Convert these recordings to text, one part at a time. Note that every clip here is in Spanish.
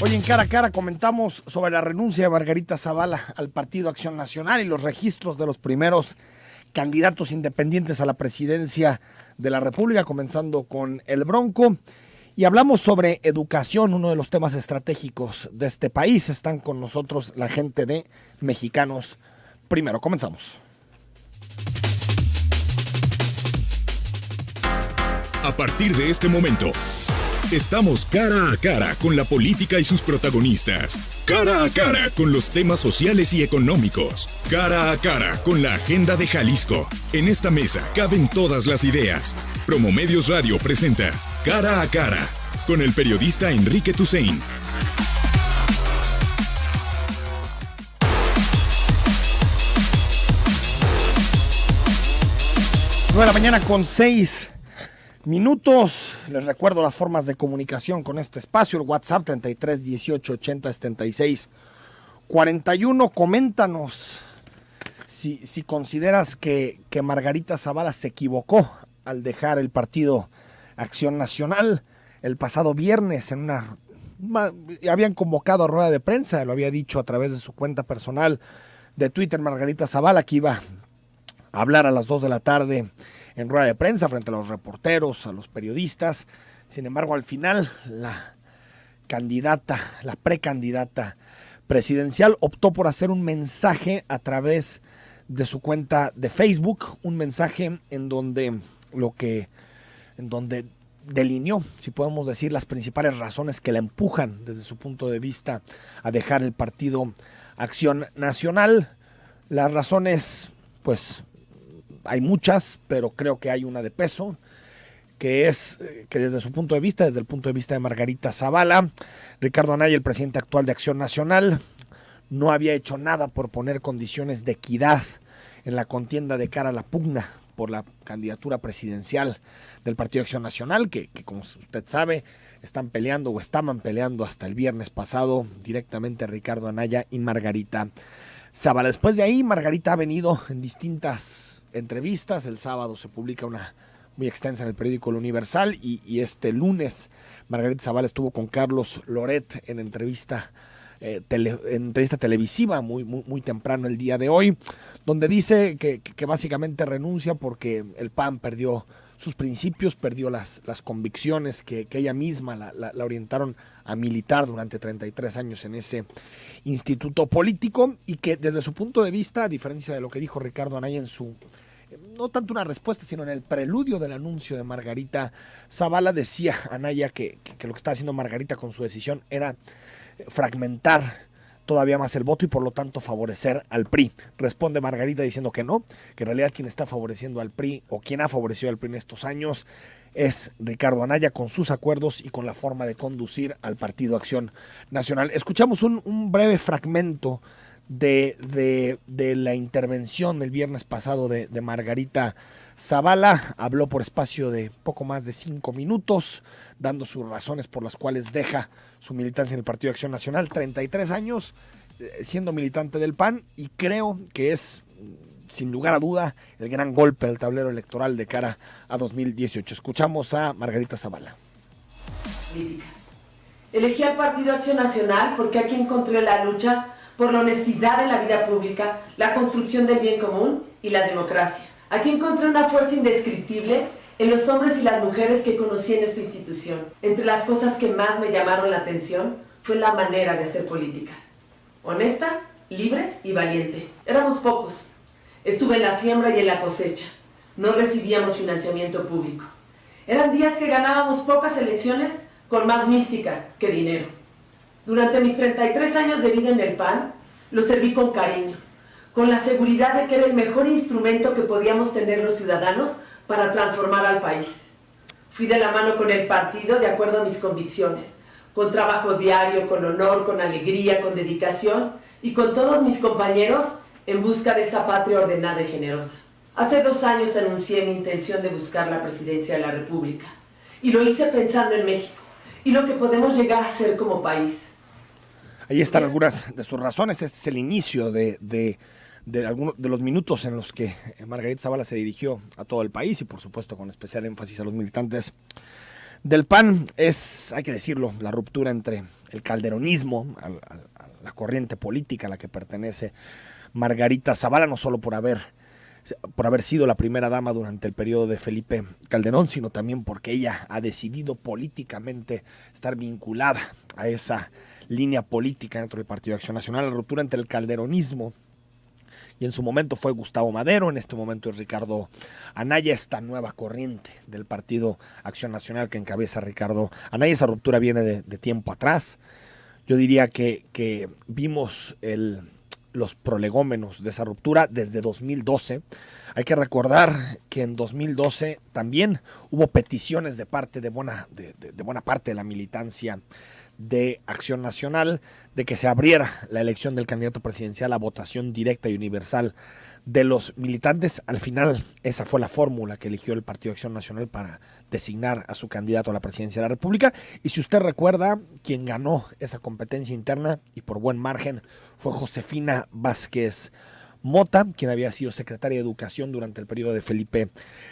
Hoy en Cara a Cara comentamos sobre la renuncia de Margarita Zavala al Partido Acción Nacional y los registros de los primeros candidatos independientes a la presidencia de la República, comenzando con el Bronco. Y hablamos sobre educación, uno de los temas estratégicos de este país. Están con nosotros la gente de Mexicanos Primero. Comenzamos. A partir de este momento, estamos cara a cara con la política y sus protagonistas. Cara a cara con los temas sociales y económicos. Cara a cara con la agenda de Jalisco. En esta mesa caben todas las ideas. Promomedios Radio presenta Cara a Cara con el periodista Enrique Tusain. 9:06 minutos. Les recuerdo las formas de comunicación con este espacio. El WhatsApp 33 18 80 76 41. Coméntanos si consideras que Margarita Zavala se equivocó al dejar el Partido Acción Nacional. El pasado viernes habían convocado a rueda de prensa, lo había dicho a través de su cuenta personal de Twitter Margarita Zavala, que iba a hablar a las 2 de la tarde en rueda de prensa frente a los reporteros, a los periodistas. Sin embargo, al final la precandidata presidencial optó por hacer un mensaje a través de su cuenta de Facebook, un mensaje en donde delineó, si podemos decir, las principales razones que la empujan desde su punto de vista a dejar el Partido Acción Nacional. Las razones, pues, hay muchas, pero creo que hay una de peso, que es que desde su punto de vista, desde el punto de vista de Margarita Zavala, Ricardo Anaya, el presidente actual de Acción Nacional, no había hecho nada por poner condiciones de equidad en la contienda de cara a la pugna por la candidatura presidencial del Partido Acción Nacional, que como usted sabe, estaban peleando hasta el viernes pasado directamente Ricardo Anaya y Margarita Zavala. Después de ahí, Margarita ha venido en distintas entrevistas. El sábado se publica una muy extensa en el periódico El Universal y este lunes Margarita Zavala estuvo con Carlos Loret en entrevista televisiva muy temprano el día de hoy, donde dice que básicamente renuncia porque el PAN perdió sus principios, perdió las convicciones que ella misma la orientaron a militar durante 33 años en ese instituto político, y que desde su punto de vista, a diferencia de lo que dijo Ricardo Anaya en su, no tanto una respuesta, sino en el preludio del anuncio de Margarita Zavala, decía Anaya que lo que está haciendo Margarita con su decisión era fragmentar todavía más el voto y por lo tanto favorecer al PRI. Responde Margarita diciendo que no, que en realidad quien está favoreciendo al PRI o quien ha favorecido al PRI en estos años es Ricardo Anaya, con sus acuerdos y con la forma de conducir al Partido Acción Nacional. Escuchamos un breve fragmento de la intervención el viernes pasado de Margarita Zavala. Habló por espacio de poco más de 5 minutos, dando sus razones por las cuales deja su militancia en el Partido Acción Nacional. 33 años siendo militante del PAN, y creo que es, sin lugar a duda, el gran golpe del tablero electoral de cara a 2018. Escuchamos a Margarita Zavala. Elegí al Partido Acción Nacional porque aquí encontré la lucha por la honestidad en la vida pública, la construcción del bien común y la democracia. Aquí encontré una fuerza indescriptible en los hombres y las mujeres que conocí en esta institución. Entre las cosas que más me llamaron la atención fue la manera de hacer política. Honesta, libre y valiente. Éramos pocos. Estuve en la siembra y en la cosecha. No recibíamos financiamiento público. Eran días que ganábamos pocas elecciones con más mística que dinero. Durante mis 33 años de vida en el PAN, lo serví con cariño, con la seguridad de que era el mejor instrumento que podíamos tener los ciudadanos para transformar al país. Fui de la mano con el partido de acuerdo a mis convicciones, con trabajo diario, con honor, con alegría, con dedicación y con todos mis compañeros en busca de esa patria ordenada y generosa. Hace 2 años anuncié mi intención de buscar la presidencia de la República, y lo hice pensando en México y lo que podemos llegar a ser como país. Ahí están algunas de sus razones. Este es el inicio de algunos de los minutos en los que Margarita Zavala se dirigió a todo el país y por supuesto con especial énfasis a los militantes del PAN. Es, hay que decirlo, la ruptura entre el calderonismo, a la corriente política a la que pertenece Margarita Zavala, no solo por haber sido la primera dama durante el periodo de Felipe Calderón, sino también porque ella ha decidido políticamente estar vinculada a esa línea política dentro del Partido de Acción Nacional. La ruptura entre el calderonismo, y en su momento fue Gustavo Madero, en este momento es Ricardo Anaya, esta nueva corriente del Partido Acción Nacional que encabeza Ricardo Anaya. Esa ruptura viene de tiempo atrás. Yo diría que vimos los prolegómenos de esa ruptura desde 2012. Hay que recordar que en 2012 también hubo peticiones de buena parte de la militancia de Acción Nacional de que se abriera la elección del candidato presidencial a votación directa y universal de los militantes. Al final esa fue la fórmula que eligió el Partido Acción Nacional para designar a su candidato a la presidencia de la República. Y si usted recuerda, quien ganó esa competencia interna y por buen margen fue Josefina Vázquez Mota, quien había sido secretaria de Educación durante el periodo de Felipe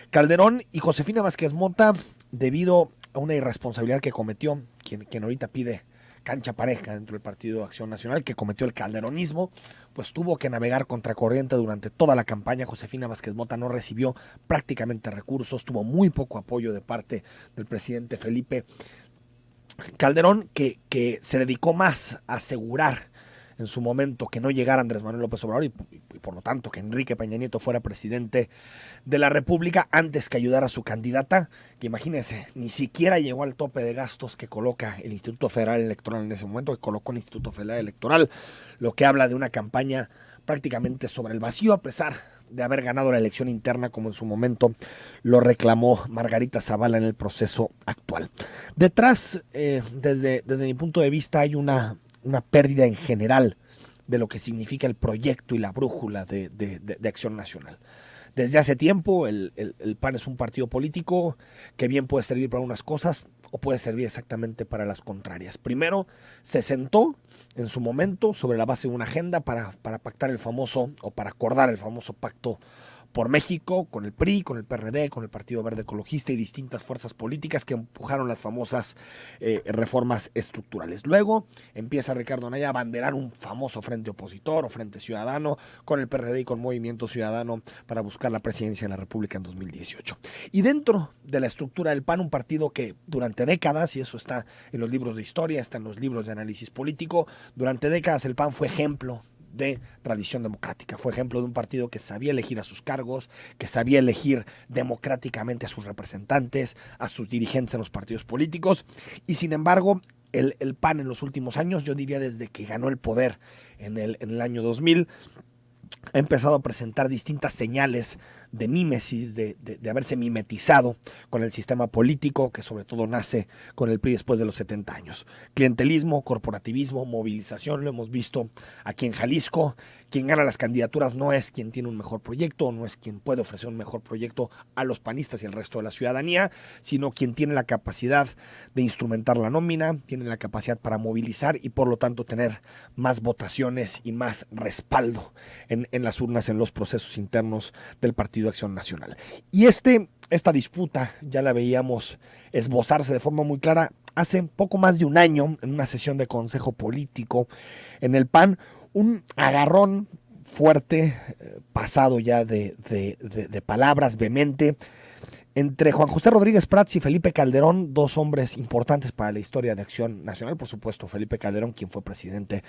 Calderón. Y Josefina Vázquez Mota, debido a una irresponsabilidad que cometió, quien ahorita pide cancha pareja dentro del Partido de Acción Nacional, que cometió el calderonismo, pues tuvo que navegar contracorriente durante toda la campaña. Josefina Vázquez Mota no recibió prácticamente recursos, tuvo muy poco apoyo de parte del presidente Felipe Calderón, que se dedicó más a asegurar en su momento que no llegara Andrés Manuel López Obrador y por lo tanto que Enrique Peña Nieto fuera presidente de la República antes que ayudar a su candidata, que imagínense, ni siquiera llegó al tope de gastos que coloca el Instituto Federal Electoral en ese momento, que colocó el Instituto Federal Electoral, lo que habla de una campaña prácticamente sobre el vacío, a pesar de haber ganado la elección interna como en su momento lo reclamó Margarita Zavala en el proceso actual. Detrás, desde mi punto de vista, hay una pérdida en general de lo que significa el proyecto y la brújula de Acción Nacional. Desde hace tiempo el PAN es un partido político que bien puede servir para unas cosas o puede servir exactamente para las contrarias. Primero, se sentó en su momento sobre la base de una agenda para pactar el famoso, o para acordar el famoso pacto por México, con el PRI, con el PRD, con el Partido Verde Ecologista y distintas fuerzas políticas que empujaron las famosas reformas estructurales. Luego empieza Ricardo Anaya a abanderar un famoso frente opositor o frente ciudadano con el PRD y con Movimiento Ciudadano para buscar la presidencia de la República en 2018. Y dentro de la estructura del PAN, un partido que durante décadas, y eso está en los libros de historia, está en los libros de análisis político, durante décadas el PAN fue ejemplo de tradición democrática, fue ejemplo de un partido que sabía elegir a sus cargos, que sabía elegir democráticamente a sus representantes, a sus dirigentes en los partidos políticos, y sin embargo el PAN en los últimos años, yo diría desde que ganó el poder en el año 2000, ha empezado a presentar distintas señales de mímesis, de haberse mimetizado con el sistema político que sobre todo nace con el PRI después de los 70 años. Clientelismo, corporativismo, movilización, lo hemos visto aquí en Jalisco. Quien gana las candidaturas no es quien tiene un mejor proyecto, no es quien puede ofrecer un mejor proyecto a los panistas y al resto de la ciudadanía, sino quien tiene la capacidad de instrumentar la nómina, tiene la capacidad para movilizar y por lo tanto tener más votaciones y más respaldo en las urnas, en los procesos internos del Partido de Acción Nacional. Y esta disputa ya la veíamos esbozarse de forma muy clara hace poco más de un año en una sesión de consejo político en el PAN, un agarrón fuerte, pasado ya de palabras, vehemente, entre Juan José Rodríguez Prats y Felipe Calderón, dos hombres importantes para la historia de Acción Nacional. Por supuesto, Felipe Calderón, quien fue presidente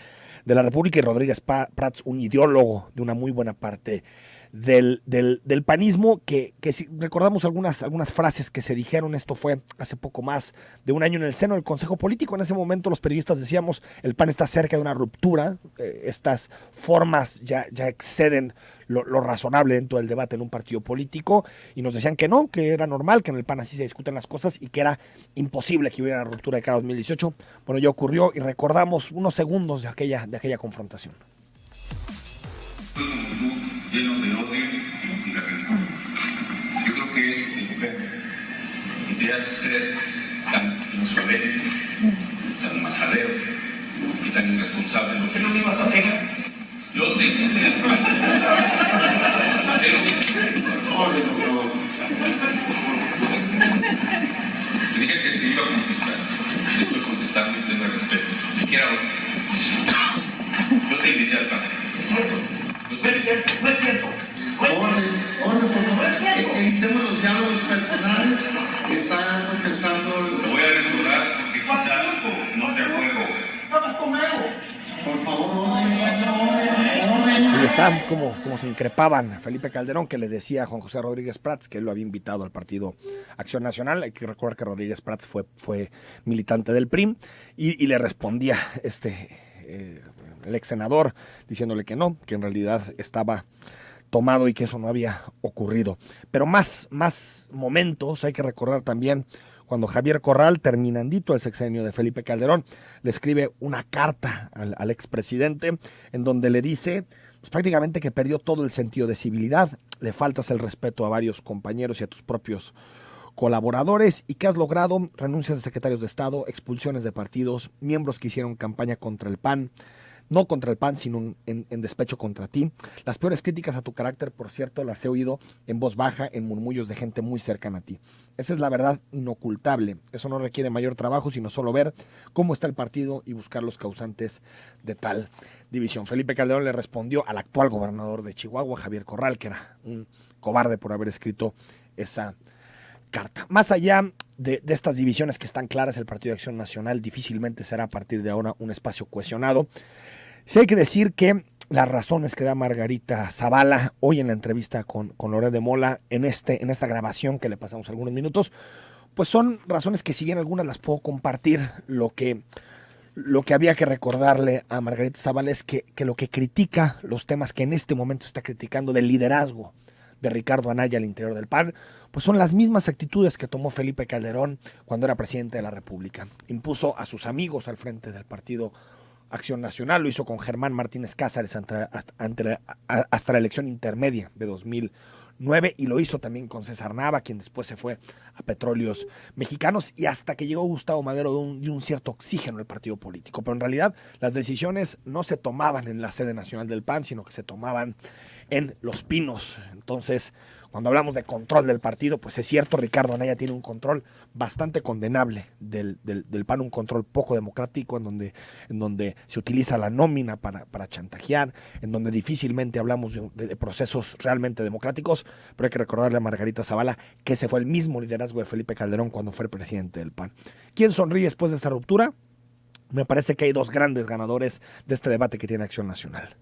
de la República, y Rodríguez Prats, un ideólogo de una muy buena parte del panismo, que si recordamos algunas frases que se dijeron, esto fue hace poco más de un año en el seno del Consejo Político. En ese momento los periodistas decíamos, el PAN está cerca de una ruptura, estas formas ya exceden lo razonable dentro del debate en un partido político, y nos decían que no, que era normal, que en el PAN así se discuten las cosas y que era imposible que hubiera una ruptura de cara a 2018. Bueno, ya ocurrió y recordamos unos segundos de aquella confrontación. Lleno de odio y de rencor. Yo creo que es el que hace ser tan insolente, tan majadero y tan irresponsable. ¿Por qué no me ibas a dejar? Yo te entendí. Te dije que te iba a contestar. Te estoy contestando y tengo respeto. cierto. No es cierto. No es cierto. Orden, por favor. Evitemos los diálogos personales. Está contestando. Lo voy a recordar porque quizá no te acuerdas. Estabas conmigo. Por favor, orden. Y está como se increpaban Felipe Calderón, que le decía a Juan José Rodríguez Prats que él lo había invitado al partido Acción Nacional. Hay que recordar que Rodríguez Prats fue militante del PRI y le respondía el ex senador diciéndole que no, que en realidad estaba tomado y que eso no había ocurrido. Pero más momentos, hay que recordar también cuando Javier Corral, terminandito el sexenio de Felipe Calderón, le escribe una carta al expresidente en donde le dice pues, prácticamente que perdió todo el sentido de civilidad, le faltas el respeto a varios compañeros y a tus propios colaboradores y que has logrado renuncias de secretarios de Estado, expulsiones de partidos, miembros que hicieron campaña contra el PAN, no contra el PAN, sino en despecho contra ti. Las peores críticas a tu carácter, por cierto, las he oído en voz baja, en murmullos de gente muy cercana a ti. Esa es la verdad inocultable. Eso no requiere mayor trabajo, sino solo ver cómo está el partido y buscar los causantes de tal división. Felipe Calderón le respondió al actual gobernador de Chihuahua, Javier Corral, que era un cobarde por haber escrito esa carta. Más allá de estas divisiones que están claras, el Partido de Acción Nacional difícilmente será a partir de ahora un espacio cohesionado. Sí hay que decir que las razones que da Margarita Zavala hoy en la entrevista con Loret de Mola, en esta grabación que le pasamos algunos minutos, pues son razones que si bien algunas las puedo compartir, lo que había que recordarle a Margarita Zavala es que lo que critica, los temas que en este momento está criticando del liderazgo de Ricardo Anaya al interior del PAN, pues son las mismas actitudes que tomó Felipe Calderón cuando era presidente de la República. Impuso a sus amigos al frente del Partido Acción Nacional, lo hizo con Germán Martínez Cázares hasta la elección intermedia de 2009 y lo hizo también con César Nava, quien después se fue a Petróleos Mexicanos y hasta que llegó Gustavo Madero de un cierto oxígeno al partido político. Pero en realidad las decisiones no se tomaban en la sede nacional del PAN, sino que se tomaban en Los Pinos. Entonces, cuando hablamos de control del partido, pues es cierto, Ricardo Anaya tiene un control bastante condenable del PAN, un control poco democrático, en donde se utiliza la nómina para chantajear, en donde difícilmente hablamos de procesos realmente democráticos, pero hay que recordarle a Margarita Zavala que ese fue el mismo liderazgo de Felipe Calderón cuando fue presidente del PAN. ¿Quién sonríe después de esta ruptura? Me parece que hay dos grandes ganadores de este debate que tiene Acción Nacional.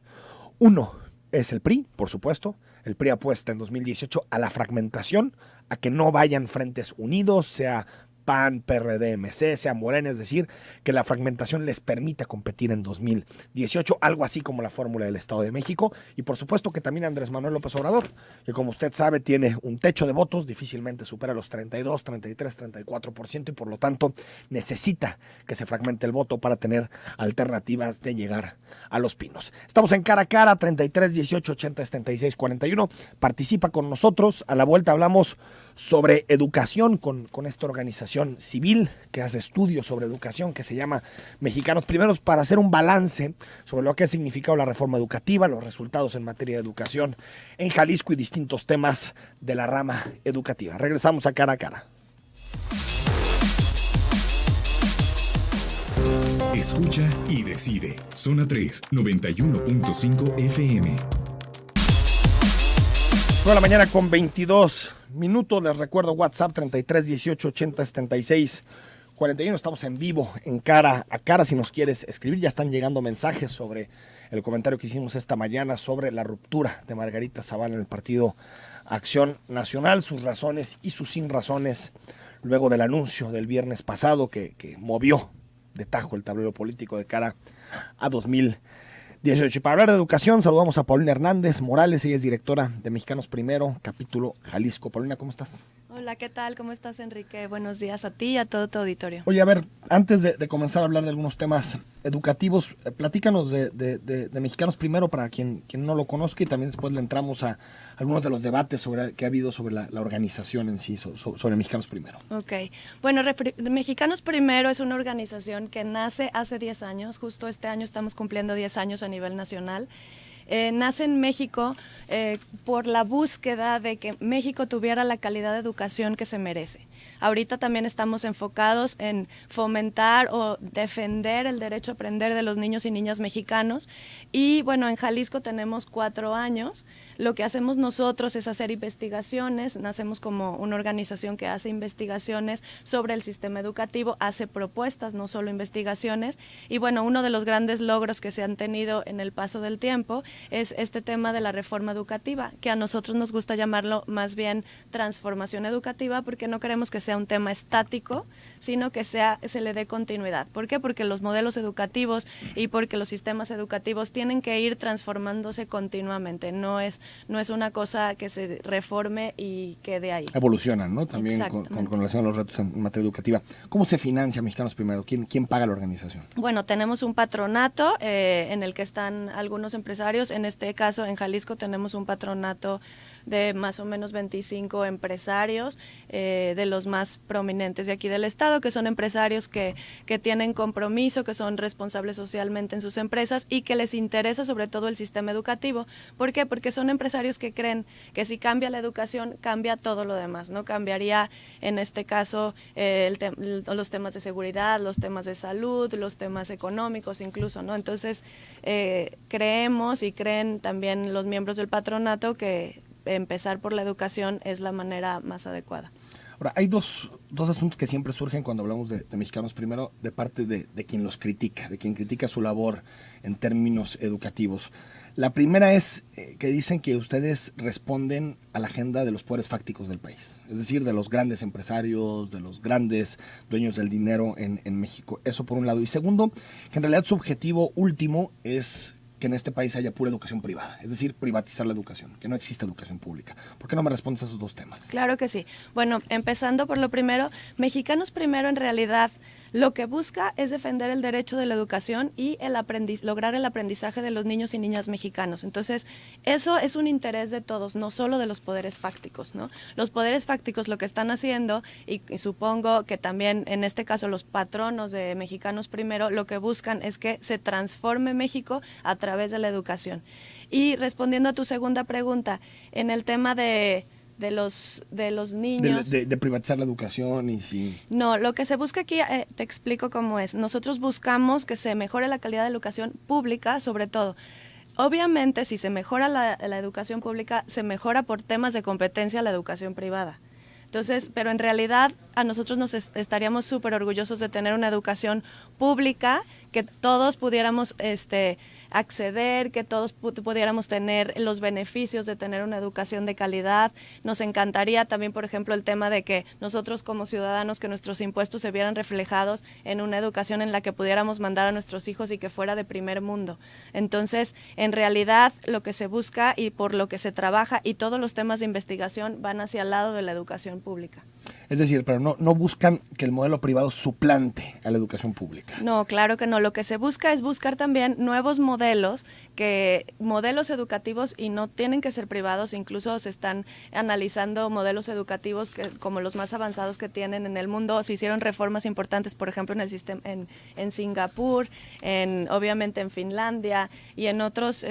Uno es el PRI, por supuesto. El PRI apuesta en 2018 a la fragmentación, a que no vayan frentes unidos, sea PAN, PRD, MC, sea Morena, es decir, que la fragmentación les permita competir en 2018, algo así como la fórmula del Estado de México, y por supuesto que también Andrés Manuel López Obrador, que como usted sabe tiene un techo de votos, difícilmente supera los 32, 33, 34% y por lo tanto necesita que se fragmente el voto para tener alternativas de llegar a Los Pinos. Estamos en Cara a Cara, 33, 18, 80, 76, 41, participa con nosotros, a la vuelta hablamos sobre educación con esta organización civil que hace estudios sobre educación que se llama Mexicanos Primeros, para hacer un balance sobre lo que ha significado la reforma educativa, los resultados en materia de educación en Jalisco y distintos temas de la rama educativa. Regresamos a Cara a Cara. Escucha y decide. Zona 3, 91.5 FM. 9 de la mañana con 22 minutos. Les recuerdo WhatsApp 33 18 80 76 41. Estamos en vivo en Cara a Cara. Si nos quieres escribir, ya están llegando mensajes sobre el comentario que hicimos esta mañana sobre la ruptura de Margarita Zavala en el Partido Acción Nacional, sus razones y sus sin razones luego del anuncio del viernes pasado que movió de tajo el tablero político de cara a 2018. Y para hablar de educación, saludamos a Paulina Hernández Morales, ella es directora de Mexicanos Primero, capítulo Jalisco. Paulina, ¿cómo estás? Hola, ¿qué tal? ¿Cómo estás, Enrique? Buenos días a ti y a todo tu auditorio. Oye, a ver, antes de comenzar a hablar de algunos temas educativos, platícanos de Mexicanos Primero para quien no lo conozca y también después le entramos a algunos de los debates que ha habido sobre la organización en sí, sobre Mexicanos Primero. Ok, bueno, Mexicanos Primero es una organización que nace hace 10 años, justo este año estamos cumpliendo 10 años a nivel nacional. nace en México por la búsqueda de que México tuviera la calidad de educación que se merece. Ahorita también estamos enfocados en fomentar o defender el derecho a aprender de los niños y niñas mexicanos. Y bueno, en Jalisco tenemos 4 años. Lo que hacemos nosotros es hacer investigaciones. Nacemos como una organización que hace investigaciones sobre el sistema educativo, hace propuestas, no solo investigaciones. Y bueno, uno de los grandes logros que se han tenido en el paso del tiempo es este tema de la reforma educativa, que a nosotros nos gusta llamarlo más bien transformación educativa, porque no queremos que sea un tema estático, sino que se le dé continuidad. ¿Por qué? Porque los modelos educativos y porque los sistemas educativos tienen que ir transformándose continuamente. No es una cosa que se reforme y quede ahí. Evolucionan, ¿no? También con relación a los retos en materia educativa. ¿Cómo se financia Mexicanos Primero? ¿Quién paga la organización? Bueno, tenemos un patronato en el que están algunos empresarios. En este caso, en Jalisco, tenemos un patronato de más o menos 25 empresarios, de los más prominentes de aquí del estado, que son empresarios que tienen compromiso, que son responsables socialmente en sus empresas y que les interesa sobre todo el sistema educativo. ¿Por qué? Porque son empresarios que creen que si cambia la educación, cambia todo lo demás, ¿no? Cambiaría en este caso los temas de seguridad, los temas de salud, los temas económicos incluso, ¿no? Entonces, creemos y creen también los miembros del patronato que empezar por la educación es la manera más adecuada. Ahora, hay dos asuntos que siempre surgen cuando hablamos de Mexicanos Primero, de parte de quien los critica, de quien critica su labor en términos educativos. La primera es que dicen que ustedes responden a la agenda de los poderes fácticos del país, es decir, de los grandes empresarios, de los grandes dueños del dinero en México. Eso por un lado. Y segundo, que en realidad su objetivo último es que en este país haya pura educación privada, es decir, privatizar la educación, que no exista educación pública. ¿Por qué no me respondes a esos dos temas? Claro que sí. Bueno, empezando por lo primero, Mexicanos Primero en realidad lo que busca es defender el derecho de la educación y lograr el aprendizaje de los niños y niñas mexicanos. Entonces, eso es un interés de todos, no solo de los poderes fácticos, ¿no? Los poderes fácticos lo que están haciendo, y supongo que también en este caso los patronos de Mexicanos Primero, lo que buscan es que se transforme México a través de la educación. Y respondiendo a tu segunda pregunta, en el tema de los niños. De privatizar la educación y sí. No, lo que se busca aquí, te explico cómo es. Nosotros buscamos que se mejore la calidad de la educación pública, sobre todo. Obviamente, si se mejora la educación pública, se mejora por temas de competencia la educación privada. Entonces, pero en realidad a nosotros nos estaríamos súper orgullosos de tener una educación pública, que todos pudiéramos acceder, que todos pudiéramos tener los beneficios de tener una educación de calidad. Nos encantaría también, por ejemplo, el tema de que nosotros como ciudadanos, que nuestros impuestos se vieran reflejados en una educación en la que pudiéramos mandar a nuestros hijos y que fuera de primer mundo. Entonces, en realidad, lo que se busca y por lo que se trabaja y todos los temas de investigación van hacia el lado de la educación pública. Es decir, pero no buscan que el modelo privado suplante a la educación pública. No, claro que no. Lo que se busca es buscar también nuevos modelos educativos, y no tienen que ser privados. Incluso se están analizando modelos educativos como los más avanzados que tienen en el mundo. Se hicieron reformas importantes, por ejemplo, en el sistema en Singapur, obviamente en Finlandia y en otros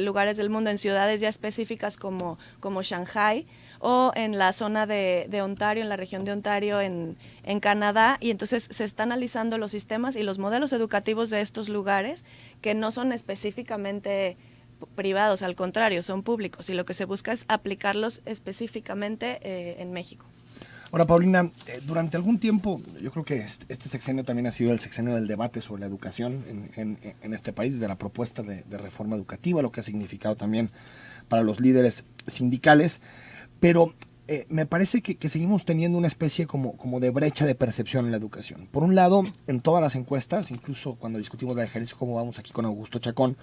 lugares del mundo, en ciudades ya específicas como Shanghái, o en la zona de Ontario, en la región de Ontario, en Canadá, y entonces se están analizando los sistemas y los modelos educativos de estos lugares, que no son específicamente privados, al contrario, son públicos, y lo que se busca es aplicarlos específicamente en México. Ahora, Paulina, durante algún tiempo, yo creo que este sexenio también ha sido el sexenio del debate sobre la educación en este país, desde la propuesta de reforma educativa, lo que ha significado también para los líderes sindicales. Pero me parece que seguimos teniendo una especie como de brecha de percepción en la educación. Por un lado, en todas las encuestas, incluso cuando discutimos la de Jalisco, como vamos aquí con Augusto Chacón,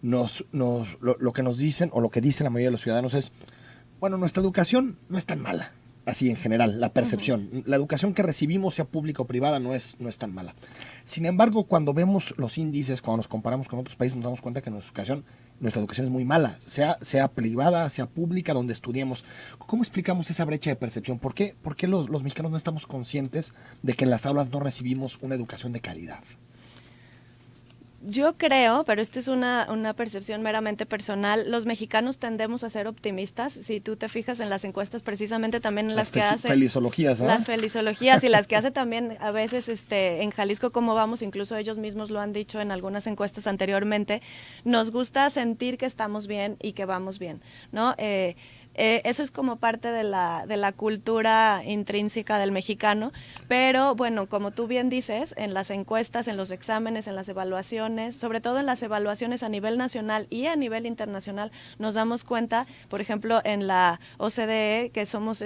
lo que nos dicen, o lo que dicen la mayoría de los ciudadanos es, bueno, nuestra educación no es tan mala. Así en general, la percepción. Uh-huh. La educación que recibimos, sea pública o privada, no es tan mala. Sin embargo, cuando vemos los índices, cuando nos comparamos con otros países, nos damos cuenta que nuestra educación es muy mala, sea privada, sea pública, donde estudiemos. ¿Cómo explicamos esa brecha de percepción? ¿Por qué los mexicanos no estamos conscientes de que en las aulas no recibimos una educación de calidad? Yo creo, pero esto es una percepción meramente personal, los mexicanos tendemos a ser optimistas. Si tú te fijas en las encuestas, precisamente también en las que hace... Felizologías, ¿no? Las felizologías y las que hace también a veces en Jalisco Cómo Vamos, incluso ellos mismos lo han dicho en algunas encuestas anteriormente, nos gusta sentir que estamos bien y que vamos bien, ¿no? Eso es como parte de la cultura intrínseca del mexicano, pero bueno, como tú bien dices, en las encuestas, en los exámenes, en las evaluaciones, sobre todo en las evaluaciones a nivel nacional y a nivel internacional, nos damos cuenta, por ejemplo, en la OCDE, que somos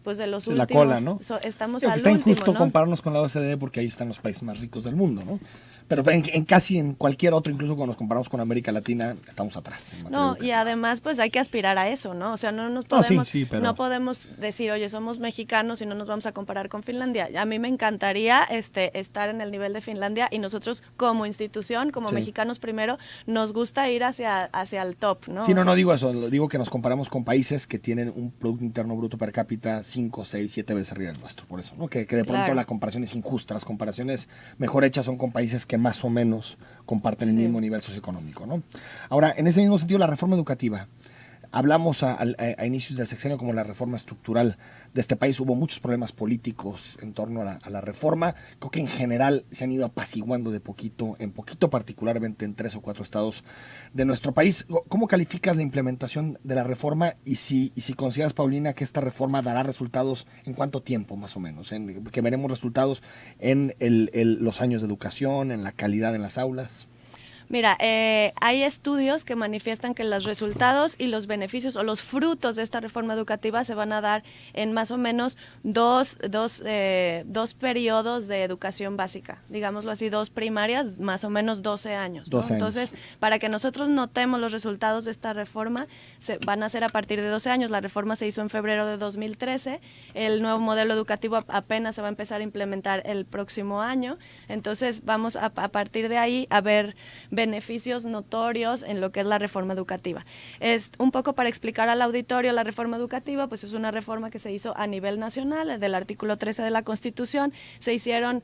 pues de los últimos. La cola, ¿no? Estamos Está al último, injusto ¿no? compararnos con la OCDE porque ahí están los países más ricos del mundo, ¿no? Pero casi en cualquier otro, incluso cuando nos comparamos con América Latina, estamos atrás. No, y además pues hay que aspirar a eso, ¿no? O sea, no nos podemos, pero... no podemos decir, oye, somos mexicanos y no nos vamos a comparar con Finlandia. A mí me encantaría estar en el nivel de Finlandia y nosotros como institución, como mexicanos primero, nos gusta ir hacia el top, ¿no? Sí, no digo eso, digo que nos comparamos con países que tienen un Producto Interno Bruto per cápita 5, 6, 7 veces arriba del nuestro, por eso, ¿no? Que de pronto la comparación es injusta, las comparaciones mejor hechas son con países que más o menos comparten el mismo nivel socioeconómico, ¿no? Ahora, en ese mismo sentido, la reforma educativa. Hablamos a inicios del sexenio como la reforma estructural de este país. Hubo muchos problemas políticos en torno a la reforma. Creo que en general se han ido apaciguando de poquito en poquito, particularmente en 3 o 4 estados de nuestro país. ¿Cómo calificas la implementación de la reforma y si consideras, Paulina, que esta reforma dará resultados en cuánto tiempo más o menos? Que veremos resultados en los años de educación, en la calidad en las aulas. Mira, hay estudios que manifiestan que los resultados y los beneficios o los frutos de esta reforma educativa se van a dar en más o menos dos periodos de educación básica, digámoslo así, 2 primarias, más o menos 12 años, ¿no? 12 años. Entonces, para que nosotros notemos los resultados de esta reforma, van a ser a partir de 12 años. La reforma se hizo en febrero de 2013, el nuevo modelo educativo apenas se va a empezar a implementar el próximo año, entonces vamos a partir de ahí a ver beneficios notorios en lo que es la reforma educativa. Es un poco para explicar al auditorio, la reforma educativa pues es una reforma que se hizo a nivel nacional, del artículo 13 de la Constitución, se hicieron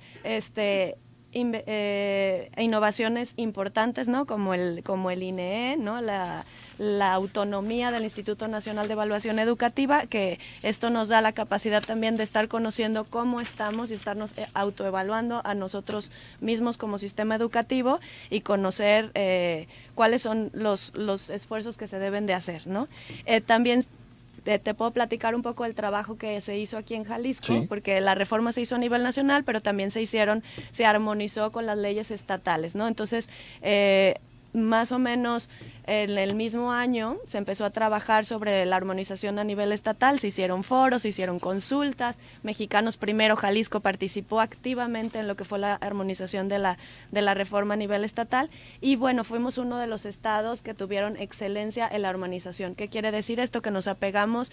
innovaciones importantes, ¿no? Como el INEE, ¿no? La autonomía del Instituto Nacional de Evaluación Educativa, que esto nos da la capacidad también de estar conociendo cómo estamos y estarnos autoevaluando a nosotros mismos como sistema educativo y conocer cuáles son los esfuerzos que se deben de hacer, ¿no? También te puedo platicar un poco el trabajo que se hizo aquí en Jalisco, porque la reforma se hizo a nivel nacional, pero también se armonizó con las leyes estatales, ¿no? Entonces, más o menos en el mismo año se empezó a trabajar sobre la armonización a nivel estatal, se hicieron foros, se hicieron consultas, Mexicanos Primero Jalisco participó activamente en lo que fue la armonización de la reforma a nivel estatal y bueno, fuimos uno de los estados que tuvieron excelencia en la armonización. ¿Qué quiere decir esto? Que nos apegamos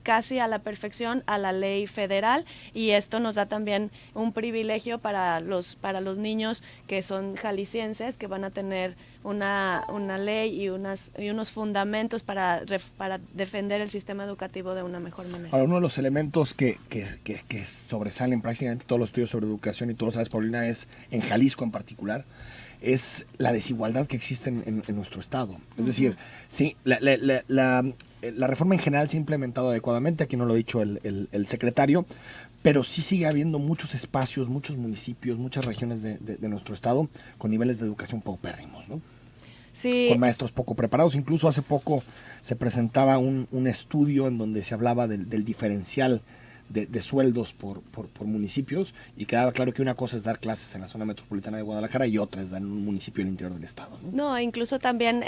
casi a la perfección a la ley federal y esto nos da también un privilegio para los niños que son jaliscienses, que van a tener una ley y unos fundamentos para defender el sistema educativo de una mejor manera. Ahora, uno de los elementos que sobresalen prácticamente todos los estudios sobre educación, y tú lo sabes, Paulina, es en Jalisco en particular, es la desigualdad que existe en nuestro estado. Es decir, sí, la reforma en general se ha implementado adecuadamente, aquí no lo ha dicho el secretario, pero sí sigue habiendo muchos espacios, muchos municipios, muchas regiones de nuestro estado con niveles de educación paupérrimos, ¿no? Sí. Con maestros poco preparados. Incluso hace poco se presentaba un estudio en donde se hablaba del diferencial de sueldos por municipios, y quedaba claro que una cosa es dar clases en la zona metropolitana de Guadalajara y otra es dar en un municipio del interior del estado, ¿no? No, incluso también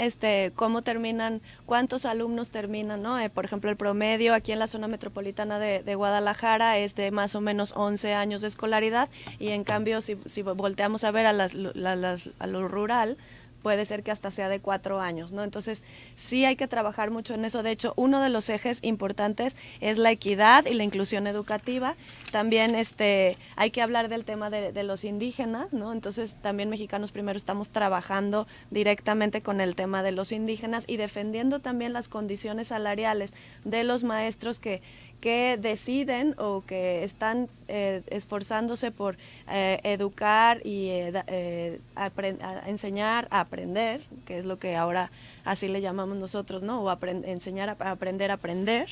cómo terminan, cuántos alumnos terminan, ¿no? Por ejemplo, el promedio aquí en la zona metropolitana de Guadalajara es de más o menos 11 años de escolaridad, y en cambio si volteamos a ver a lo rural, puede ser que hasta sea de 4 años, ¿no? Entonces, sí hay que trabajar mucho en eso. De hecho, uno de los ejes importantes es la equidad y la inclusión educativa. También hay que hablar del tema de los indígenas, ¿no? Entonces, también Mexicanos Primero estamos trabajando directamente con el tema de los indígenas y defendiendo también las condiciones salariales de los maestros que que deciden o que están esforzándose por educar y enseñar a aprender, que es lo que ahora así le llamamos nosotros, ¿no? O enseñar a aprender a aprender,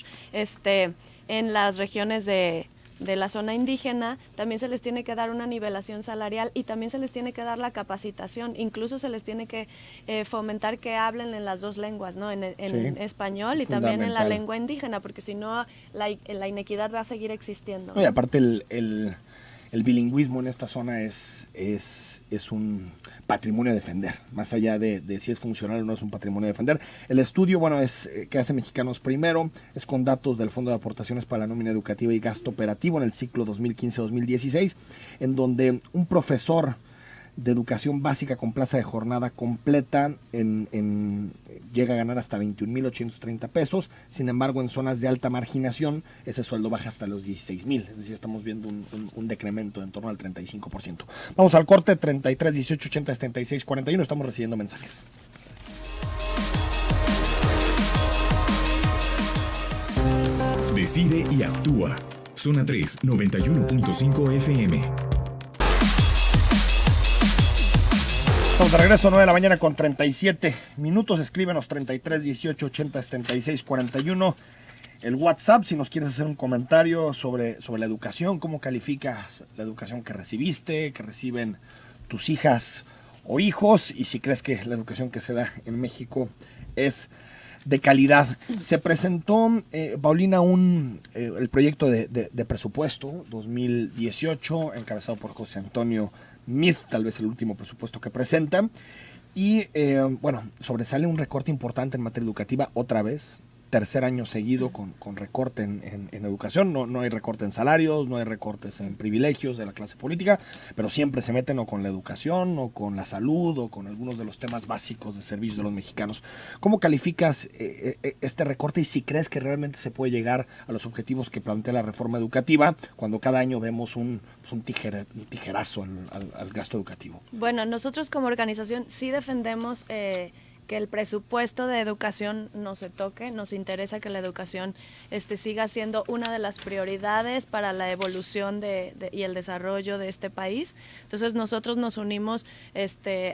en las regiones de la zona indígena. También se les tiene que dar una nivelación salarial y también se les tiene que dar la capacitación, incluso se les tiene que fomentar que hablen en las dos lenguas, ¿no? En español y también en la lengua indígena, porque si no la inequidad va a seguir existiendo, ¿no? Y aparte el bilingüismo en esta zona es un patrimonio a defender, más allá de si es funcional o no, es un patrimonio a defender. El estudio, bueno, es que hace Mexicanos Primero, es con datos del Fondo de Aportaciones para la Nómina Educativa y Gasto Operativo en el ciclo 2015-2016, en donde un profesor de educación básica con plaza de jornada completa llega a ganar hasta 21,830 pesos. Sin embargo, en zonas de alta marginación ese sueldo baja hasta los 16,000, es decir, estamos viendo un decremento en torno al 35%. Vamos al corte. 33 18 80 76 41, estamos recibiendo mensajes. Decide y actúa. Zona 3, 91.5 FM. Estamos de regreso, 9 de la mañana con 37 minutos. Escríbenos 33 18 80 76 41. El WhatsApp, si nos quieres hacer un comentario sobre la educación, cómo calificas la educación que recibiste, que reciben tus hijas o hijos, y si crees que la educación que se da en México es de calidad. Se presentó, Paulina, el proyecto de presupuesto 2018, encabezado por José Antonio Meade, tal vez el último presupuesto que presenta, y bueno, sobresale un recorte importante en materia educativa otra vez, tercer año seguido con recorte en educación. No hay recorte en salarios, no hay recortes en privilegios de la clase política, pero siempre se meten o con la educación o con la salud o con algunos de los temas básicos de servicio de los mexicanos. ¿Cómo calificas este recorte y si crees que realmente se puede llegar a los objetivos que plantea la reforma educativa cuando cada año vemos un tijerazo al gasto educativo? Bueno, nosotros como organización sí defendemos que el presupuesto de educación no se toque. Nos interesa que la educación siga siendo una de las prioridades para la evolución y el desarrollo de este país. Entonces nosotros nos unimos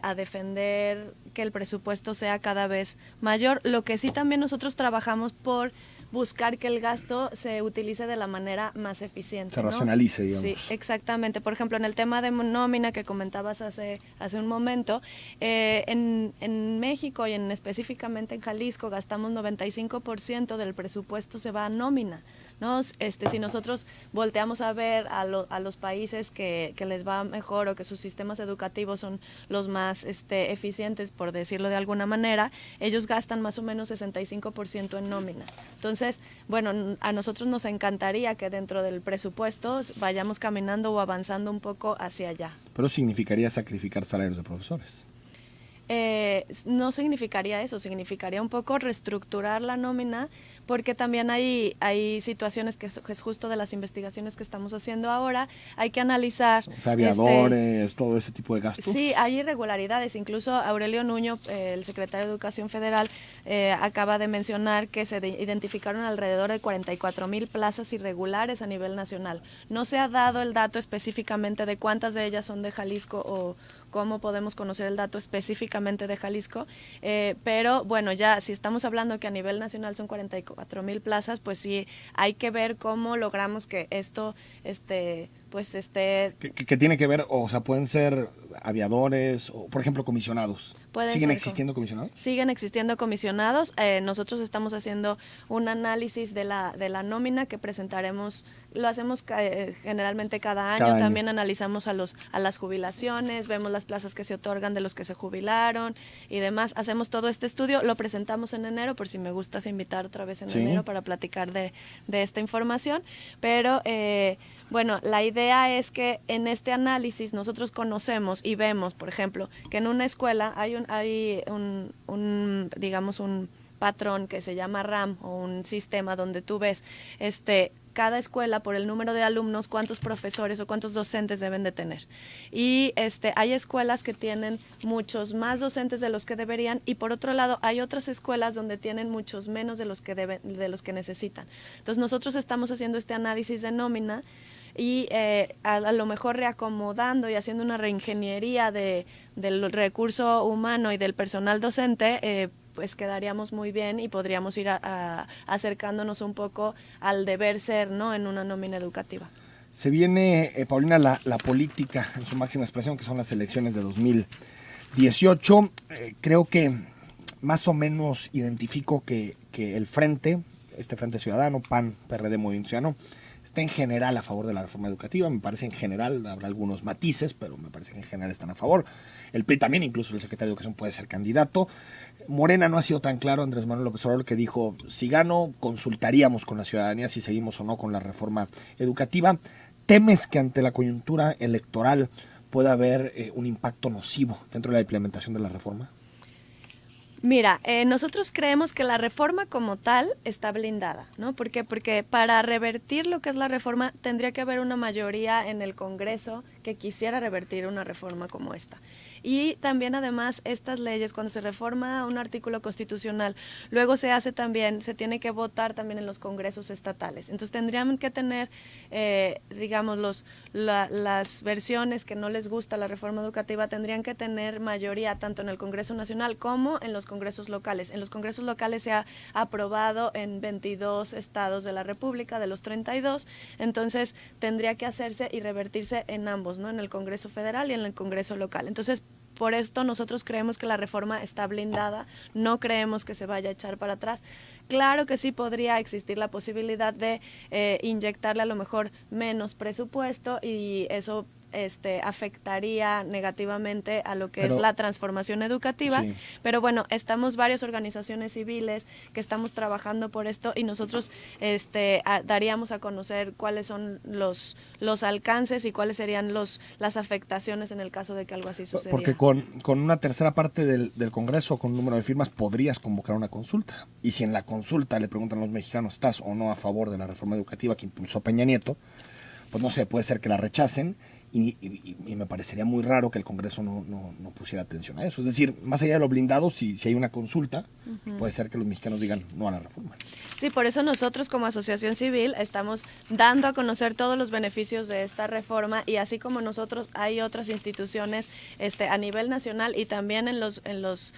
a defender que el presupuesto sea cada vez mayor. Lo que sí también nosotros trabajamos por buscar que el gasto se utilice de la manera más eficiente, se ¿no? racionalice, digamos. Sí, exactamente. Por ejemplo, en el tema de nómina que comentabas hace un momento, en México y específicamente en Jalisco gastamos 95% del presupuesto se va a nómina, ¿no? Si nosotros volteamos a ver a los países que les va mejor o que sus sistemas educativos son los más eficientes, por decirlo de alguna manera, ellos gastan más o menos 65% en nómina. Entonces, bueno, a nosotros nos encantaría que dentro del presupuesto vayamos caminando o avanzando un poco hacia allá. Pero significaría sacrificar salarios de profesores. No significaría eso, significaría un poco reestructurar la nómina, porque también hay situaciones que es justo de las investigaciones que estamos haciendo ahora, hay que analizar. O sea, aviadores, todo ese tipo de gastos. Sí, hay irregularidades, incluso Aurelio Nuño, el secretario de Educación Federal, acaba de mencionar que se identificaron alrededor de 44,000 plazas irregulares a nivel nacional. No se ha dado el dato específicamente de cuántas de ellas son de Jalisco o cómo podemos conocer el dato específicamente de Jalisco, pero bueno, ya si estamos hablando que a nivel nacional son 44,000 plazas, pues sí hay que ver cómo logramos que esto ¿Qué tiene que ver? O sea, pueden ser aviadores o, por ejemplo, comisionados. ¿Siguen existiendo comisionados? Siguen existiendo comisionados. Nosotros estamos haciendo un análisis de la nómina que presentaremos, lo hacemos generalmente cada año. También analizamos a las jubilaciones, vemos las plazas que se otorgan de los que se jubilaron y demás. Hacemos todo este estudio, lo presentamos en enero, por si me gustas invitar otra vez en enero para platicar de esta información. Pero bueno, la idea es que en este análisis nosotros conocemos y vemos, por ejemplo, que en una escuela hay digamos un patrón que se llama RAM o un sistema donde tú ves cada escuela, por el número de alumnos, cuántos profesores o cuántos docentes deben de tener. Y hay escuelas que tienen muchos más docentes de los que deberían, y por otro lado hay otras escuelas donde tienen muchos menos de los que necesitan. Entonces nosotros estamos haciendo este análisis de nómina y a lo mejor reacomodando y haciendo una reingeniería del recurso humano y del personal docente, pues quedaríamos muy bien y podríamos ir acercándonos un poco al deber ser, ¿no?, en una nómina educativa. Se viene, Paulina, la política en su máxima expresión, que son las elecciones de 2018. Creo que más o menos identifico que el Frente, este Frente Ciudadano, PAN, PRD, Movimiento Ciudadano, está en general a favor de la reforma educativa. Me parece en general, habrá algunos matices, pero me parece que en general están a favor. El PRI también, incluso el secretario de Educación puede ser candidato. Morena no ha sido tan claro, Andrés Manuel López Obrador, que dijo, si gano, consultaríamos con la ciudadanía si seguimos o no con la reforma educativa. ¿Temes que ante la coyuntura electoral pueda haber un impacto nocivo dentro de la implementación de la reforma? Mira, nosotros creemos que la reforma como tal está blindada, ¿no? ¿Por qué? Porque para revertir lo que es la reforma tendría que haber una mayoría en el Congreso que quisiera revertir una reforma como esta. Y también además estas leyes, cuando se reforma un artículo constitucional, luego se tiene que votar también en los congresos estatales. Entonces tendrían que tener, digamos, las versiones que no les gusta la reforma educativa, tendrían que tener mayoría tanto en el Congreso Nacional como en los congresos locales. En los congresos locales se ha aprobado en 22 estados de la República, de los 32, entonces tendría que hacerse y revertirse en ambos, ¿no?, en el Congreso Federal y en el Congreso local. Entonces, por esto nosotros creemos que la reforma está blindada, no creemos que se vaya a echar para atrás. Claro que sí podría existir la posibilidad de inyectarle a lo mejor menos presupuesto y eso afectaría negativamente a lo que es la transformación educativa, sí. Pero bueno, estamos varias organizaciones civiles que estamos trabajando por esto y nosotros daríamos a conocer cuáles son los alcances y cuáles serían las afectaciones en el caso de que algo así sucediera. Porque con una tercera parte del Congreso, con un número de firmas, podrías convocar una consulta. Y si en la consulta le preguntan a los mexicanos, ¿estás o no a favor de la reforma educativa que impulsó Peña Nieto? Pues no sé, puede ser que la rechacen. Y me parecería muy raro que el Congreso no pusiera atención a eso. Es decir, más allá de lo blindado, si hay una consulta, puede ser que los mexicanos digan no a la reforma. Sí, por eso nosotros como asociación civil estamos dando a conocer todos los beneficios de esta reforma y así como nosotros hay otras instituciones a nivel nacional y también en los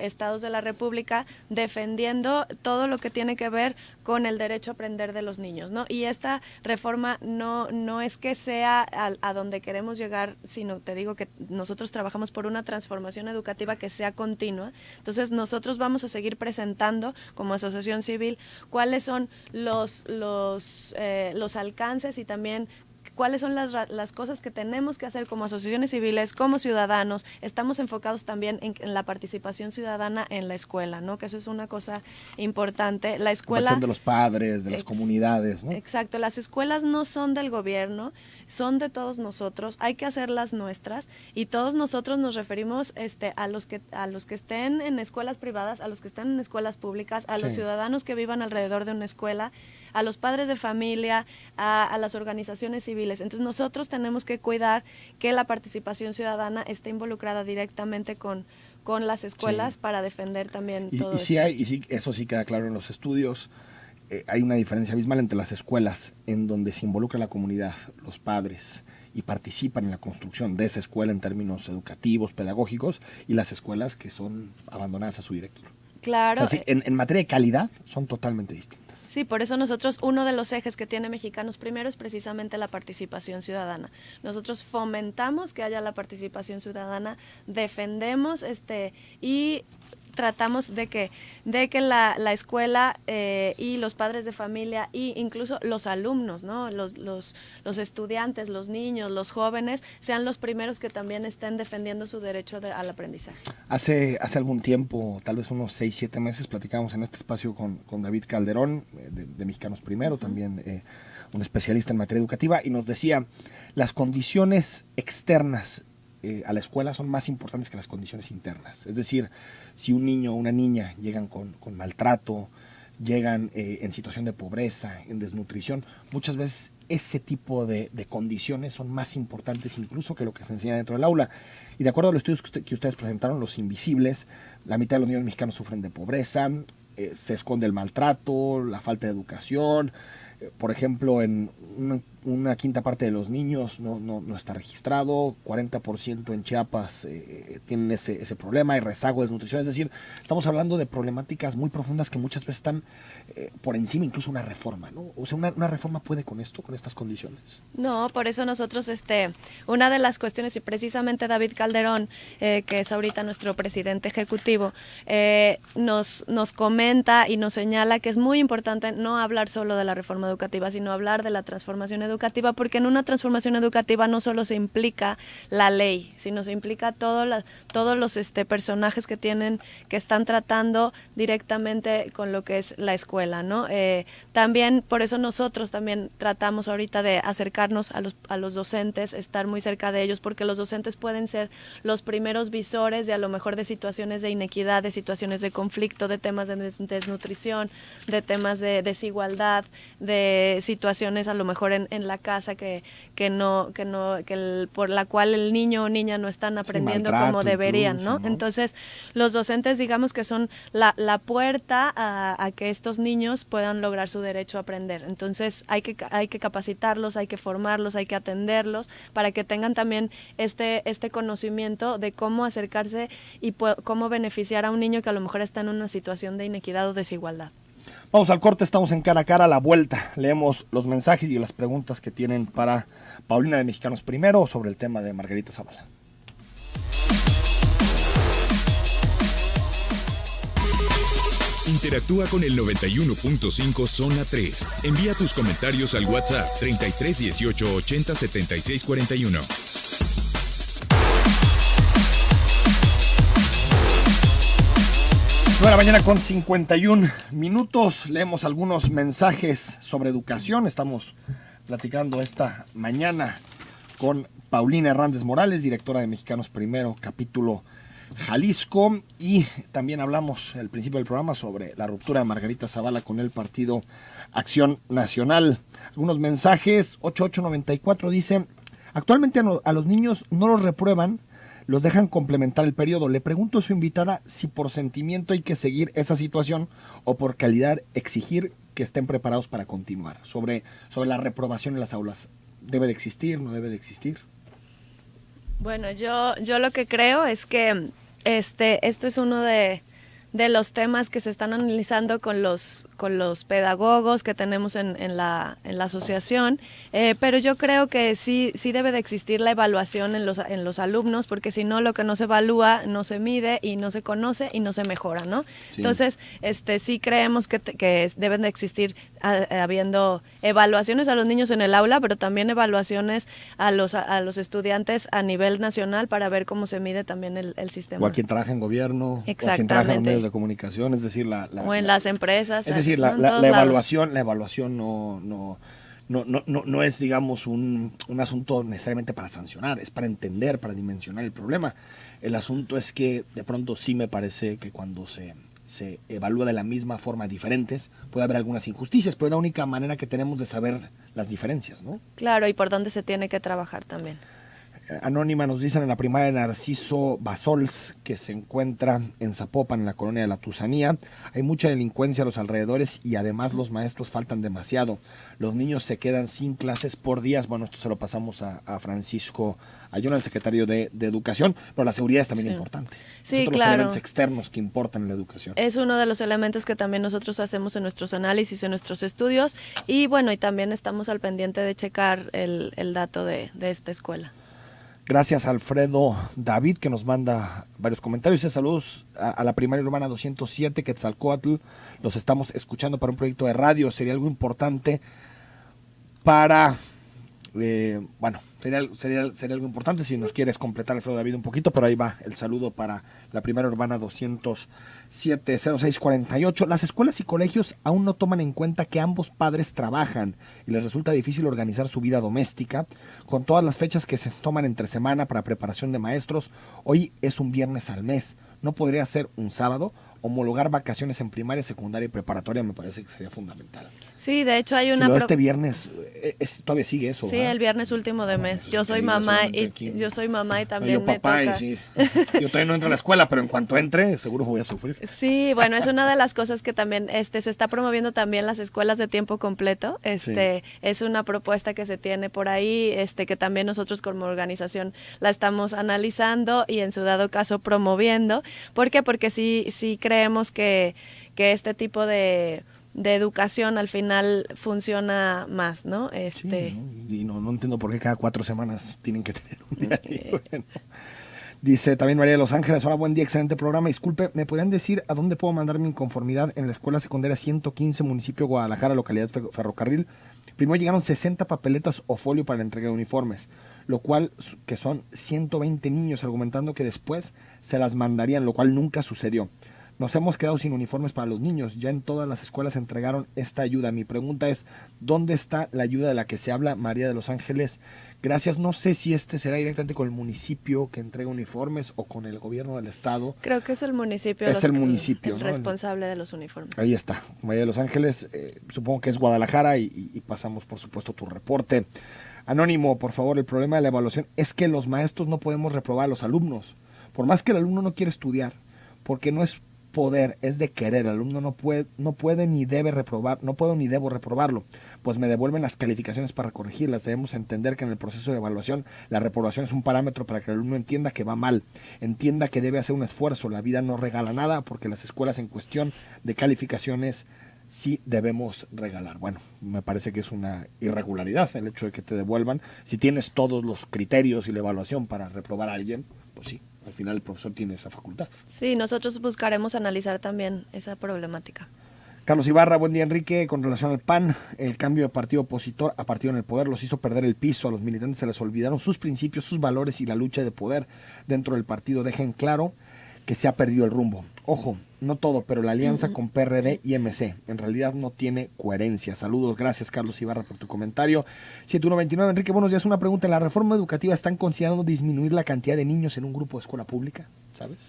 estados de la República defendiendo todo lo que tiene que ver con el derecho a aprender de los niños, ¿no? Y esta reforma no es que sea a donde queremos llegar, sino te digo que nosotros trabajamos por una transformación educativa que sea continua. Entonces nosotros vamos a seguir presentando como asociación civil cuáles son los alcances y también cuáles son las cosas que tenemos que hacer como asociaciones civiles, como ciudadanos. Estamos enfocados también en la participación ciudadana en la escuela, ¿no? Que eso es una cosa importante. La escuela... Son de los padres, de las comunidades, ¿no? Exacto. Las escuelas no son del gobierno, son de todos nosotros. Hay que hacerlas nuestras y todos nosotros nos referimos a los que estén en escuelas privadas, a los que estén en escuelas públicas, a los ciudadanos que vivan alrededor de una escuela, a los padres de familia, a las organizaciones civiles. Entonces nosotros tenemos que cuidar que la participación ciudadana esté involucrada directamente con las escuelas para defender también todo esto. Sí, eso sí queda claro en los estudios. Hay una diferencia abismal entre las escuelas en donde se involucra la comunidad, los padres, y participan en la construcción de esa escuela en términos educativos, pedagógicos, y las escuelas que son abandonadas a su director. Claro. O sea, sí, en materia de calidad son totalmente distintas. Sí, por eso nosotros, uno de los ejes que tiene Mexicanos Primero es precisamente la participación ciudadana. Nosotros fomentamos que haya la participación ciudadana, defendemos y tratamos de que la escuela y los padres de familia e incluso los alumnos, ¿no? Los estudiantes, los niños, los jóvenes, sean los primeros que también estén defendiendo su derecho al aprendizaje. Hace algún tiempo, tal vez unos 6-7 meses, platicábamos en este espacio con David Calderón, de Mexicanos Primero, también un especialista en materia educativa, y nos decía, las condiciones externas a la escuela son más importantes que las condiciones internas. Es decir, si un niño o una niña llegan con maltrato, llegan en situación de pobreza, en desnutrición. Muchas veces ese tipo de condiciones son más importantes incluso que lo que se enseña dentro del aula. Y de acuerdo a los estudios que ustedes presentaron, los invisibles, la mitad de los niños mexicanos sufren de pobreza, se esconde el maltrato, la falta de educación. Por ejemplo, en una quinta parte de los niños no está registrado, 40% en Chiapas tienen ese problema, hay rezago de desnutrición, es decir, estamos hablando de problemáticas muy profundas que muchas veces están por encima incluso una reforma, ¿no? O sea, una reforma puede con esto, con estas condiciones. No, por eso nosotros, una de las cuestiones, y precisamente David Calderón, que es ahorita nuestro presidente ejecutivo, nos comenta y nos señala que es muy importante no hablar solo de la reforma educativa, sino hablar de la transformación educativa, porque en una transformación educativa no solo se implica la ley, sino se implica todos los personajes que están tratando directamente con lo que es la escuela, ¿no? También por eso nosotros también tratamos ahorita de acercarnos a los docentes, estar muy cerca de ellos, porque los docentes pueden ser los primeros visores de a lo mejor de situaciones de inequidad, de situaciones de conflicto, de temas de desnutrición, de temas de desigualdad, de situaciones a lo mejor en la casa por la cual el niño o niña no están aprendiendo como deberían, incluso, ¿no? Entonces, los docentes, digamos que son la puerta a que estos niños puedan lograr su derecho a aprender. Entonces, hay que capacitarlos, hay que formarlos, hay que atenderlos para que tengan también este conocimiento de cómo acercarse y cómo beneficiar a un niño que a lo mejor está en una situación de inequidad o desigualdad. Vamos al corte, estamos en Cara a Cara, a la vuelta. Leemos los mensajes y las preguntas que tienen para Paulina de Mexicanos Primero sobre el tema de Margarita Zavala. Interactúa con el 91.5 Zona 3. Envía tus comentarios al WhatsApp 33 18 80 76 41. Buena mañana con 51 minutos. Leemos algunos mensajes sobre educación. Estamos platicando esta mañana con Paulina Hernández Morales, directora de Mexicanos Primero, capítulo Jalisco. Y también hablamos al principio del programa sobre la ruptura de Margarita Zavala con el Partido Acción Nacional. Algunos mensajes. 8894 dice: actualmente a los niños no los reprueban, los dejan complementar el periodo. Le pregunto a su invitada si por sentimiento hay que seguir esa situación o por calidad exigir que estén preparados para continuar. Sobre la reprobación en las aulas, ¿debe de existir, no debe de existir? Bueno, yo lo que creo es que esto es uno de los temas que se están analizando con los pedagogos que tenemos en la asociación, pero yo creo que sí debe de existir la evaluación en los alumnos, porque si no, lo que no se evalúa no se mide y no se conoce y no se mejora, ¿no? Sí. Entonces, sí creemos que deben de existir habiendo evaluaciones a los niños en el aula, pero también evaluaciones a los estudiantes a nivel nacional para ver cómo se mide también el sistema. O a quien trabaja en gobierno, exactamente, o a quien trabaja en medios de comunicación, es decir, o en las empresas. Es decir, la evaluación no es, digamos, un asunto necesariamente para sancionar, es para entender, para dimensionar el problema. El asunto es que de pronto sí me parece que cuando se evalúa de la misma forma diferentes, puede haber algunas injusticias, pero es la única manera que tenemos de saber las diferencias, ¿no? Claro, y por dónde se tiene que trabajar también. Anónima nos dicen en la primaria de Narciso Basols, que se encuentra en Zapopan, en la colonia de la Tusanía. Hay mucha delincuencia a los alrededores y además los maestros faltan demasiado. Los niños se quedan sin clases por días. Bueno, esto se lo pasamos a Francisco Ayona, el secretario de Educación, pero la seguridad es también importante. Sí, claro. Los elementos externos que importan en la educación. Es uno de los elementos que también nosotros hacemos en nuestros análisis, en nuestros estudios. Y bueno, y también estamos al pendiente de checar el dato de esta escuela. Gracias a Alfredo David, que nos manda varios comentarios. Saludos a la primaria urbana 207, Quetzalcóatl. Los estamos escuchando para un proyecto de radio. Sería algo importante para, Sería algo importante si nos quieres completar, Alfredo David, un poquito, pero ahí va el saludo para la Primera Urbana 207-0648. Las escuelas y colegios aún no toman en cuenta que ambos padres trabajan y les resulta difícil organizar su vida doméstica. Con todas las fechas que se toman entre semana para preparación de maestros, hoy es un viernes al mes. ¿No podría ser un sábado? Homologar vacaciones en primaria, secundaria y preparatoria me parece que sería fundamental. Sí, de hecho hay una... Si lo de este viernes, todavía sigue eso, Sí, ¿verdad? el viernes último de mes. Yo soy mamá y también yo me papá, toca. y sí. Yo todavía no entro a la escuela, pero en cuanto entre, seguro voy a sufrir. Sí, bueno, es una de las cosas que también se está promoviendo también las escuelas de tiempo completo. Es una propuesta que se tiene por ahí, que también nosotros como organización la estamos analizando y en su dado caso promoviendo. ¿Por qué? Porque sí creemos que este tipo de educación al final funciona más, ¿no? Sí, ¿no? Y no entiendo por qué cada 4 semanas tienen que tener un día libre, ¿no? Dice también María de Los Ángeles, hola, buen día, excelente programa. Disculpe, ¿me podrían decir a dónde puedo mandar mi inconformidad en la escuela secundaria 115, municipio de Guadalajara, localidad Ferrocarril? Primero llegaron 60 papeletas o folio para la entrega de uniformes, lo cual que son 120 niños, argumentando que después se las mandarían, lo cual nunca sucedió. Nos hemos quedado sin uniformes para los niños. Ya en todas las escuelas entregaron esta ayuda. Mi pregunta es, ¿dónde está la ayuda de la que se habla? María de Los Ángeles. Gracias. No sé si será directamente con el municipio que entrega uniformes o con el gobierno del estado. Creo que es el municipio. Es el municipio, el ¿no? responsable de los uniformes. Ahí está. María de Los Ángeles, supongo que es Guadalajara y pasamos, por supuesto, tu reporte. Anónimo, por favor, el problema de la evaluación es que los maestros no podemos reprobar a los alumnos. Por más que el alumno no quiere estudiar, porque no es poder, es de querer. El alumno no puede ni debe reprobar, no puedo ni debo reprobarlo, pues me devuelven las calificaciones para corregirlas. Debemos entender que en el proceso de evaluación la reprobación es un parámetro para que el alumno entienda que va mal, entienda que debe hacer un esfuerzo. La vida no regala nada, porque las escuelas en cuestión de calificaciones sí debemos regalar. Bueno, me parece que es una irregularidad el hecho de que te devuelvan. Si tienes todos los criterios y la evaluación para reprobar a alguien, pues sí, al final el profesor tiene esa facultad. Sí, nosotros buscaremos analizar también esa problemática. Carlos Ibarra, buen día, Enrique. Con relación al PAN, el cambio de partido opositor a partido en el poder los hizo perder el piso. A los militantes se les olvidaron sus principios, sus valores, y la lucha de poder dentro del partido deja en claro que se ha perdido el rumbo. Ojo, no todo, pero la alianza con PRD y MC en realidad no tiene coherencia. Saludos, gracias Carlos Ibarra por tu comentario. 7129, Enrique, buenos días. Una pregunta, ¿en la reforma educativa están considerando disminuir la cantidad de niños en un grupo de escuela pública? ¿Sabes?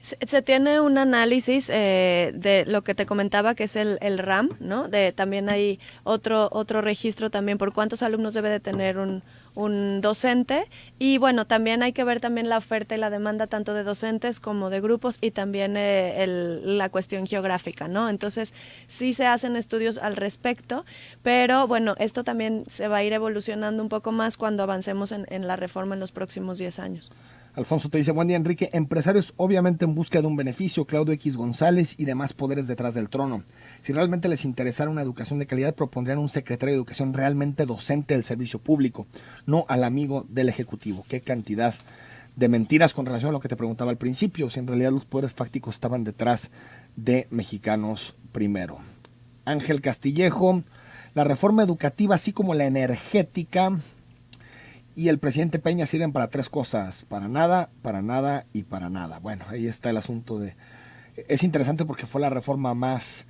Se tiene un análisis de lo que te comentaba, que es el RAM, ¿no? También hay otro registro también por cuántos alumnos debe de tener un docente, y bueno, también hay que ver también la oferta y la demanda tanto de docentes como de grupos, y también la cuestión geográfica, ¿no? Entonces sí se hacen estudios al respecto, pero bueno, esto también se va a ir evolucionando un poco más cuando avancemos en la reforma en los próximos 10 años. Alfonso te dice, buen día, Enrique, empresarios obviamente en busca de un beneficio, Claudio X González y demás poderes detrás del trono. Si realmente les interesara una educación de calidad, propondrían un secretario de educación realmente docente del servicio público, no al amigo del ejecutivo. Qué cantidad de mentiras con relación a lo que te preguntaba al principio, si en realidad los poderes fácticos estaban detrás de Mexicanos Primero. Ángel Castillejo, la reforma educativa así como la energética y el presidente Peña sirven para 3 cosas: para nada y para nada. Bueno, ahí está el asunto es interesante porque fue la reforma más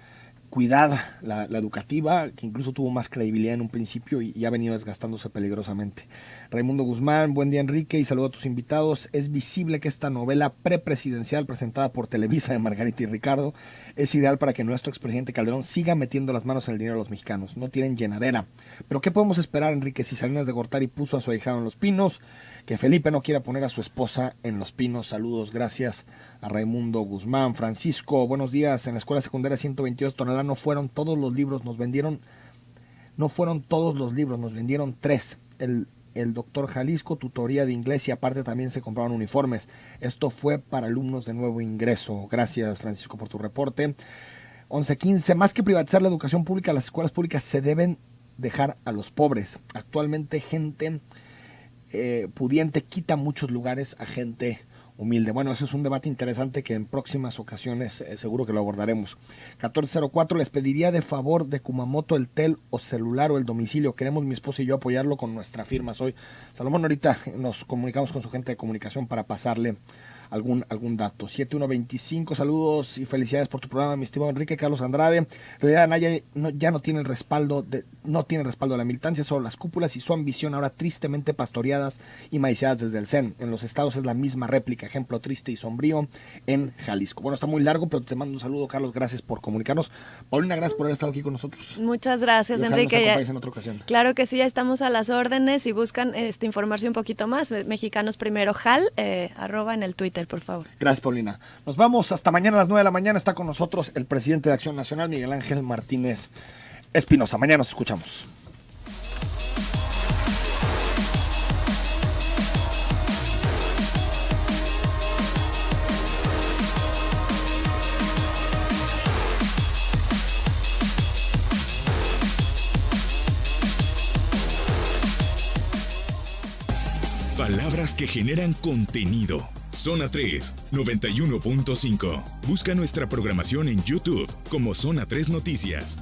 cuidada, la educativa, que incluso tuvo más credibilidad en un principio y ha venido desgastándose peligrosamente. Raimundo Guzmán, buen día, Enrique, y saludo a tus invitados. Es visible que esta novela prepresidencial presentada por Televisa de Margarita y Ricardo es ideal para que nuestro expresidente Calderón siga metiendo las manos en el dinero de los mexicanos. No tienen llenadera. Pero ¿qué podemos esperar, Enrique, si Salinas de Gortari puso a su ahijado en Los Pinos? Que Felipe no quiera poner a su esposa en Los Pinos. Saludos, gracias a Raimundo Guzmán. Francisco, buenos días. En la escuela secundaria 122 Tonalá no fueron todos los libros, nos vendieron 3. El doctor Jalisco, tutoría de inglés, y aparte también se compraban uniformes. Esto fue para alumnos de nuevo ingreso. Gracias, Francisco, por tu reporte. 11:15, más que privatizar la educación pública, las escuelas públicas se deben dejar a los pobres. Actualmente gente pudiente quita muchos lugares a gente humilde. Bueno, eso es un debate interesante que en próximas ocasiones seguro que lo abordaremos. 1404, les pediría de favor de Kumamoto el tel o celular o el domicilio. Queremos mi esposa y yo apoyarlo con nuestra firma. Soy Salomón, ahorita nos comunicamos con su gente de comunicación para pasarle algún dato. 7125, saludos y felicidades por tu programa, mi estimado Enrique. Carlos Andrade, en realidad Anaya ya no tiene el respaldo de la militancia, solo las cúpulas y su ambición ahora tristemente pastoreadas y maiciadas desde el CEN. En los estados es la misma réplica, ejemplo triste y sombrío en Jalisco. Bueno, está muy largo, pero te mando un saludo, Carlos, gracias por comunicarnos. Paulina, gracias por haber estado aquí con nosotros. Muchas gracias, Enrique. En otra ocasión. Claro que sí, ya estamos a las órdenes y buscan informarse un poquito más. Mexicanos Primero, JAL, @ en el Twitter, por favor. Gracias, Paulina. Nos vamos hasta mañana a las 9 de la mañana. Está con nosotros el presidente de Acción Nacional, Miguel Ángel Martínez Espinosa. Mañana nos escuchamos. Palabras que generan contenido. Zona 3, 91.5. Busca nuestra programación en YouTube como Zona 3 Noticias.